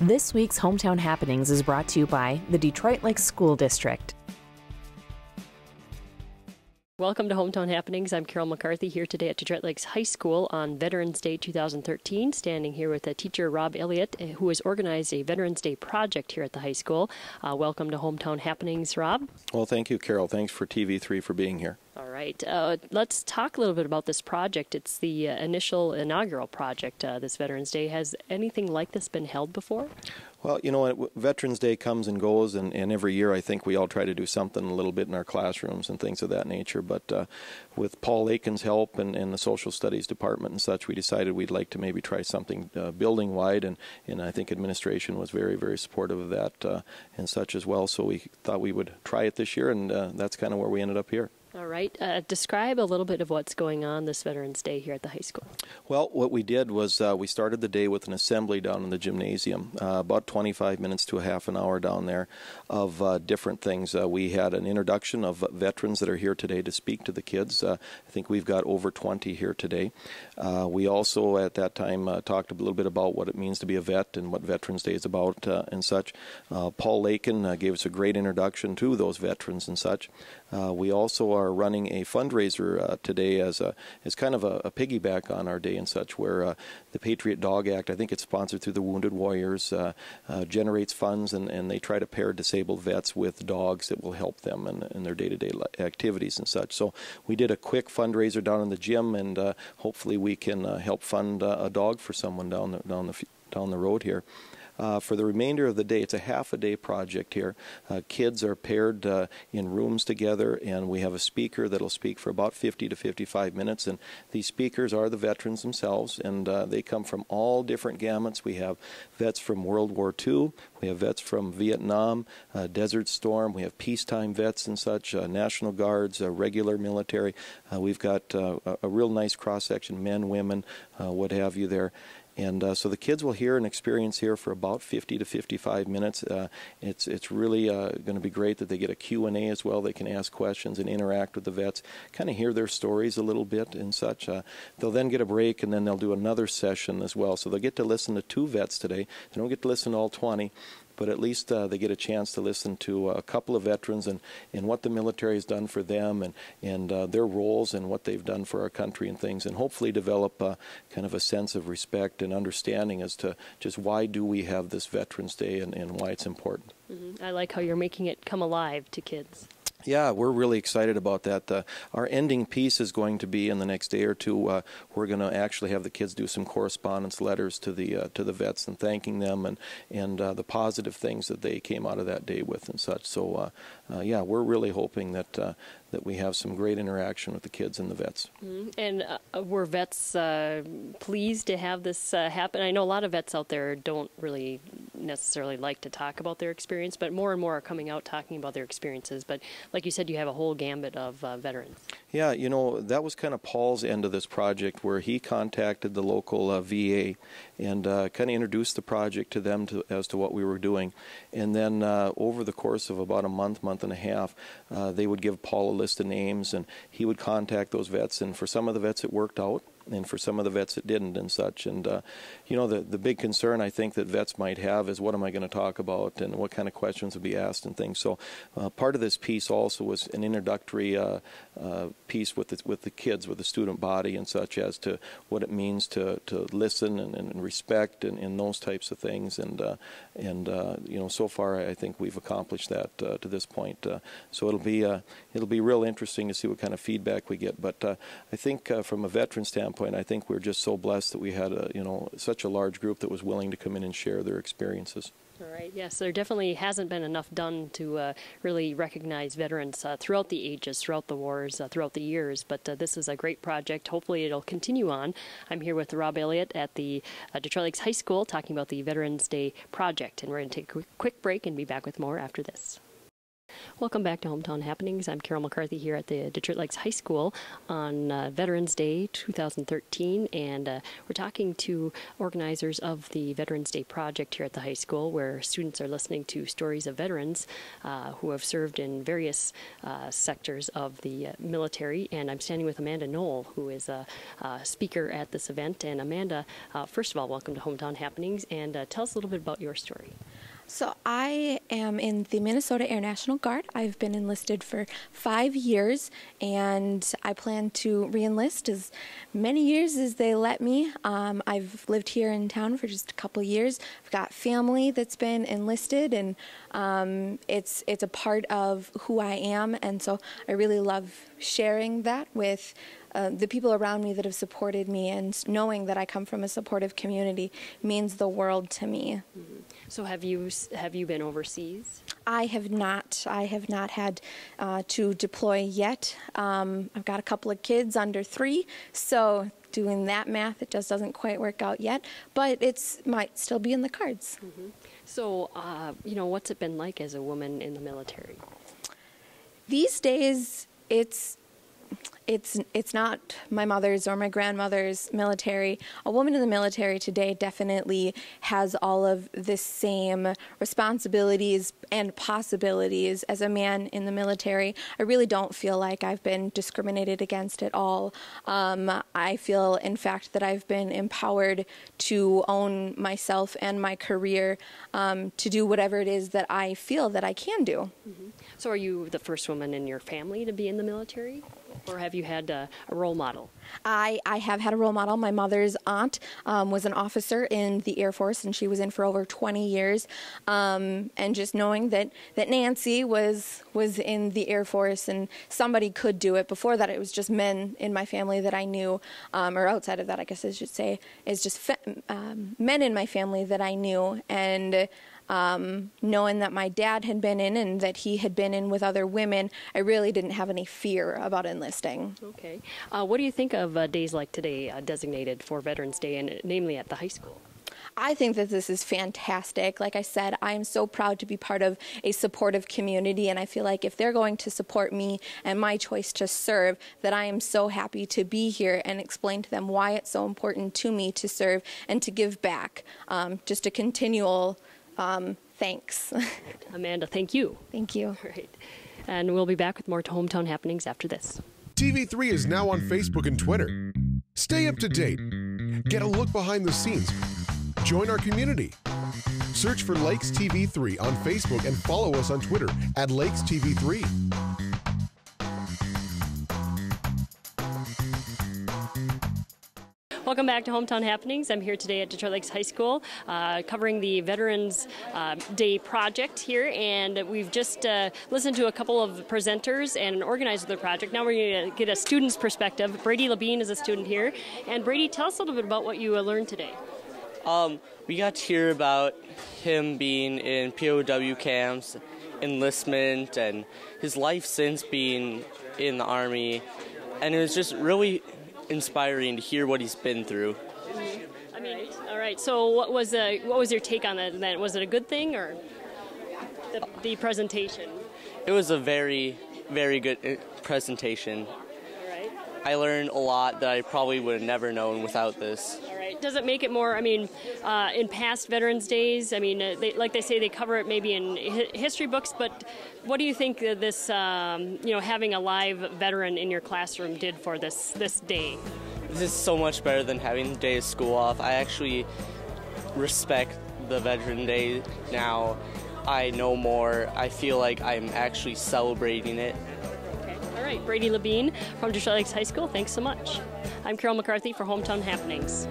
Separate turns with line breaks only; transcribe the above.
This week's Hometown Happenings is brought to you by the Detroit Lakes School District.
Welcome to Hometown Happenings. I'm Carol McCarthy here today at Detroit Lakes High School on Veterans Day 2013, standing here with teacher Rob Elliott, who has organized a Veterans Day project here at the high school. Welcome to Hometown Happenings, Rob.
Well, thank you, Carol. Thanks for TV3 for being here.
All right. Let's talk a little bit about this project. It's the inaugural project this Veterans Day. Has anything like this been held before?
Well, you know what, Veterans Day comes and goes, and every year I think we all try to do something a little bit in our classrooms and things of that nature. But with Paul Lakin's help and the Social Studies Department and such, we decided we'd like to maybe try something building-wide, and I think administration was very, very supportive of that and such as well. So we thought we would try it this year, and that's kind of where we ended up here.
All right. Describe a little bit of what's going on this Veterans Day here at the high school.
Well, what we did was we started the day with an assembly down in the gymnasium, about 25 minutes to a half an hour down there of different things. We had an introduction of veterans that are here today to speak to the kids. I think we've got over 20 here today. We also at that time talked a little bit about what it means to be a vet and what Veterans Day is about and such. Paul Lakin gave us a great introduction to those veterans and such. We also are running a fundraiser today as kind of a piggyback on our day and such, where the Patriot Dog Act, I think it's sponsored through the Wounded Warriors, generates funds, and they try to pair disabled vets with dogs that will help them in their day-to-day activities and such. So we did a quick fundraiser down in the gym, and hopefully we can help fund a dog for someone down the road here. For the remainder of the day, it's a half-a-day project here. Kids are paired in rooms together, and we have a speaker that'll speak for about 50 to 55 minutes. And these speakers are the veterans themselves, and they come from all different gamuts. We have vets from World War II. We have vets from Vietnam, Desert Storm. We have peacetime vets and such, National Guards, regular military. We've got a real nice cross-section, men, women, what have you there. And so the kids will hear an experience here for about 50 to 55 minutes. It's really going to be great that they get a Q&A as well. They can ask questions and interact with the vets, kind of hear their stories a little bit and such. They'll then get a break, and then they'll do another session as well. So they'll get to listen to 2 vets today. They don't get to listen to all 20. But at least they get a chance to listen to a couple of veterans and what the military has done for them and their roles and what they've done for our country and things, and hopefully develop kind of a sense of respect and understanding as to just why do we have this Veterans Day and why it's important.
I like how you're making it come alive to kids.
Yeah, we're really excited about that. Our ending piece is going to be in the next day or two. We're going to actually have the kids do some correspondence letters to the vets and thanking them and the positive things that they came out of that day with and such. So, yeah, we're really hoping that we have some great interaction with the kids and the vets.
And were vets pleased to have this happen? I know a lot of vets out there don't really necessarily like to talk about their experience, but more and more are coming out talking about their experiences. But like you said, you have a whole gambit of veterans. Yeah,
you know, that was kind of Paul's end of this project, where he contacted the local VA and kind of introduced the project to them as to what we were doing. And then over the course of about a month and a half, they would give Paul a list of names, and he would contact those vets. And for some of the vets, it worked out, and for some of the vets it didn't and such. And you know, the big concern I think that vets might have is, what am I going to talk about and what kind of questions will be asked and things. So part of this piece also was an introductory piece with the kids, with the student body and such, as to what it means to listen and respect and those types of things. And you know, so far I think we've accomplished that to this point. So it'll be real interesting to see what kind of feedback we get. But I think from a veteran standpoint, I think we're just so blessed that we had such a large group that was willing to come in and share their experiences.
All right. Yes, there definitely hasn't been enough done to really recognize veterans throughout the ages, throughout the wars, throughout the years. But this is a great project. Hopefully it'll continue on. I'm here with Rob Elliott at the Detroit Lakes High School talking about the Veterans Day project. And we're going to take a quick break and be back with more after this. Welcome back to Hometown Happenings. I'm Carol McCarthy here at the Detroit Lakes High School on Veterans Day 2013, and we're talking to organizers of the Veterans Day project here at the high school, where students are listening to stories of veterans who have served in various sectors of the military. And I'm standing with Amanda Knoll, who is a speaker at this event. And Amanda, first of all, welcome to Hometown Happenings, and tell us a little bit about your story.
So I am in the Minnesota Air National Guard. I've been enlisted for 5 years, and I plan to re-enlist as many years as they let me. I've lived here in town for just a couple years. I've got family that's been enlisted, and it's a part of who I am, and so I really love sharing that with the people around me that have supported me, and knowing that I come from a supportive community means the world to me.
Mm-hmm. So have you been overseas?
I have not. I have not had to deploy yet. I've got a couple of kids under 3, so doing that math, it just doesn't quite work out yet, but might still be in the cards.
Mm-hmm. So, what's it been like as a woman in the military?
These days, it's not my mother's or my grandmother's military. A woman in the military today definitely has all of the same responsibilities and possibilities as a man in the military. I really don't feel like I've been discriminated against at all. I feel, in fact, that I've been empowered to own myself and my career, to do whatever it is that I feel that I can do.
Mm-hmm. So are you the first woman in your family to be in the military? Or have you had a role model?
I have had a role model. My mother's aunt was an officer in the Air Force, and she was in for over 20 years. And just knowing that Nancy was in the Air Force and somebody could do it. Before that, it was just men in my family that I knew, or outside of that, I guess I should say, is just men in my family that I knew. And knowing that my dad had been in and that he had been in with other women, I really didn't have any fear about enlisting.
Okay. What do you think of days like today designated for Veterans Day, and namely at the high school?
I think that this is fantastic. Like I said, I am so proud to be part of a supportive community, and I feel like if they're going to support me and my choice to serve, that I am so happy to be here and explain to them why it's so important to me to serve and to give back. Just a continual thanks.
Amanda, thank you.
Thank you.
All right. And we'll be back with more Hometown Happenings after this.
TV3 is now on Facebook and Twitter. Stay up to date. Get a look behind the scenes. Join our community. Search for Lakes TV3 on Facebook and follow us on Twitter at Lakes TV3.
Welcome back to Hometown Happenings. I'm here today at Detroit Lakes High School covering the Veterans Day project here, and we've just listened to a couple of presenters and an organizer of the project. Now we're going to get a student's perspective. Brady Labine is a student here. And Brady, tell us a little bit about what you learned today.
We got to hear about him being in POW camps, enlistment, and his life since being in the Army, and it was just really inspiring to hear what he's been through.
I mean, all right. So, what was your take on that? Was it a good thing, or the presentation?
It was a very, very good presentation.
All right.
I learned a lot that I probably would have never known without this.
All right. Does it make it more? I mean, in past Veterans Days, I mean, like they say, they cover it maybe in history books. But what do you think this, having a live veteran in your classroom did for this day?
This is so much better than having the day of school off. I actually respect the Veteran Day now. I know more. I feel like I'm actually celebrating it.
Okay. All right. Brady Labine from Detroit Lakes High School, thanks so much. I'm Carol McCarthy for Hometown Happenings.